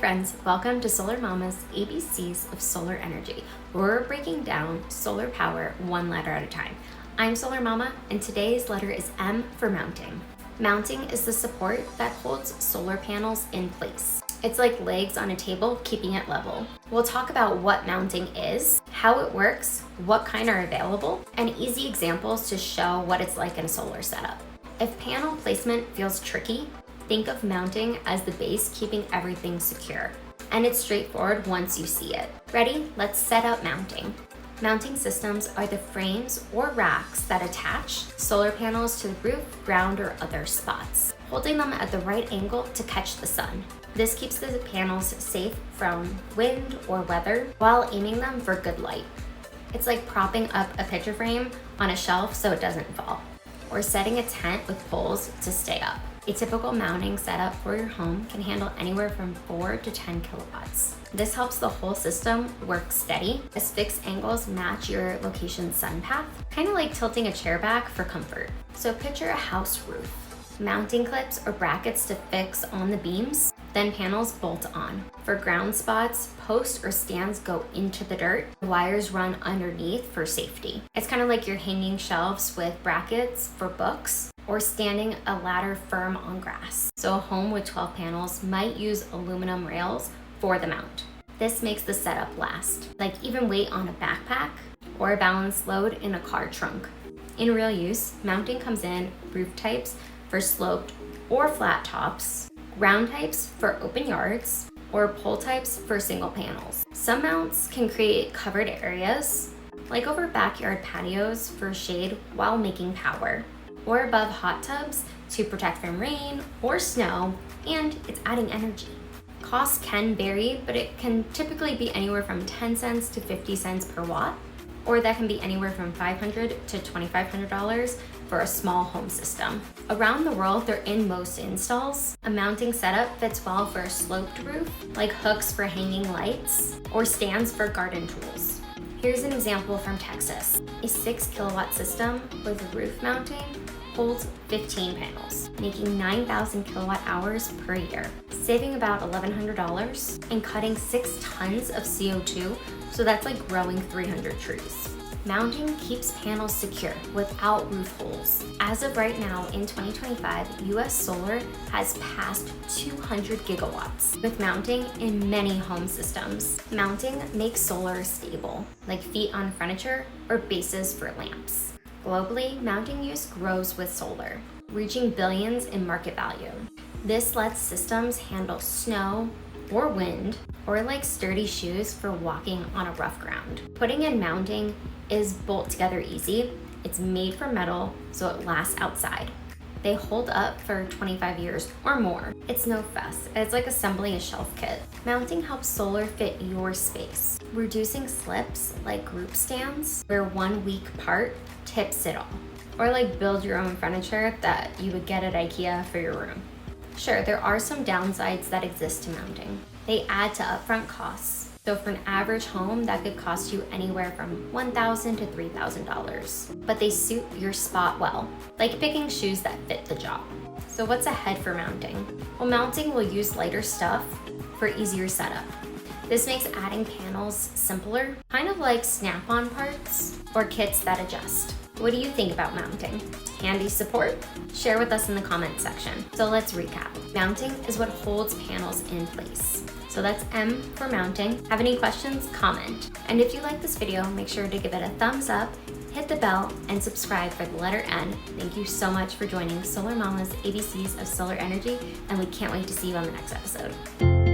friends, welcome to Solar Mama's ABCs of Solar Energy. We're breaking down solar power one letter at a time. I'm Solar Mama, and today's letter is M for mounting. Mounting is the support that holds solar panels in place. It's like legs on a table, keeping it level. We'll talk about what mounting is, how it works, what kind are available, and easy examples to show what it's like in a solar setup. If panel placement feels tricky, think of mounting as the base keeping everything secure. And it's straightforward once you see it. Ready? Let's set up mounting. Mounting systems are the frames or racks that attach solar panels to the roof, ground, or other spots, holding them at the right angle to catch the sun. This keeps the panels safe from wind or weather while aiming them for good light. It's like propping up a picture frame on a shelf so it doesn't fall, or setting a tent with poles to stay up. A typical mounting setup for your home can handle anywhere from 4 to 10 kilowatts. This helps the whole system work steady as fixed angles match your location's sun path, kind of like tilting a chair back for comfort. So picture a house roof. Mounting clips or brackets to fix on the beams, then panels bolt on. For ground spots, posts or stands go into the dirt. Wires run underneath for safety. It's kind of like you're hanging shelves with brackets for books or standing a ladder firm on grass. So a home with 12 panels might use aluminum rails for the mount. This makes the setup last, like even weight on a backpack or a balanced load in a car trunk. In real use, mounting comes in roof types for sloped or flat tops, ground types for open yards, or pole types for single panels. Some mounts can create covered areas, like over backyard patios for shade while making power, or above hot tubs to protect from rain or snow, and it's adding energy. Costs can vary, but it can typically be anywhere from 10 cents to 50 cents per watt, or that can be anywhere from $500 to $2,500 for a small home system. Around the world, they're in most installs. A mounting setup fits well for a sloped roof, like hooks for hanging lights, or stands for garden tools. Here's an example from Texas. A 6 kilowatt system with roof mounting holds 15 panels, making 9,000 kilowatt hours per year, saving about $1,100 and cutting 6 tons of CO2, so that's like growing 300 trees. Mounting keeps panels secure without roof holes. As of right now in 2025, US solar has passed 200 gigawatts with mounting in many home systems. Mounting makes solar stable, like feet on furniture or bases for lamps. Globally, mounting use grows with solar, reaching billions in market value. This lets systems handle snow or wind, or like sturdy shoes for walking on a rough ground. Putting in mounting is bolt together easy. It's made from metal, so it lasts outside. They hold up for 25 years or more. It's no fuss. It's like assembling a shelf kit. Mounting helps solar fit your space, reducing slips like group stands where one weak part tips it all. Or like build your own furniture that you would get at IKEA for your room. Sure, there are some downsides that exist to mounting. They add to upfront costs. So for an average home, that could cost you anywhere from $1,000 to $3,000. But they suit your spot well, like picking shoes that fit the job. So what's ahead for mounting? Well, mounting will use lighter stuff for easier setup. This makes adding panels simpler, kind of like snap-on parts or kits that adjust. What do you think about mounting? Handy support? Share with us in the comment section. So let's recap. Mounting is what holds panels in place. So that's M for mounting. Have any questions? Comment. And if you like this video, make sure to give it a thumbs up, hit the bell, and subscribe for the letter N. Thank you so much for joining Solar Mama's ABCs of Solar Energy, and we can't wait to see you on the next episode.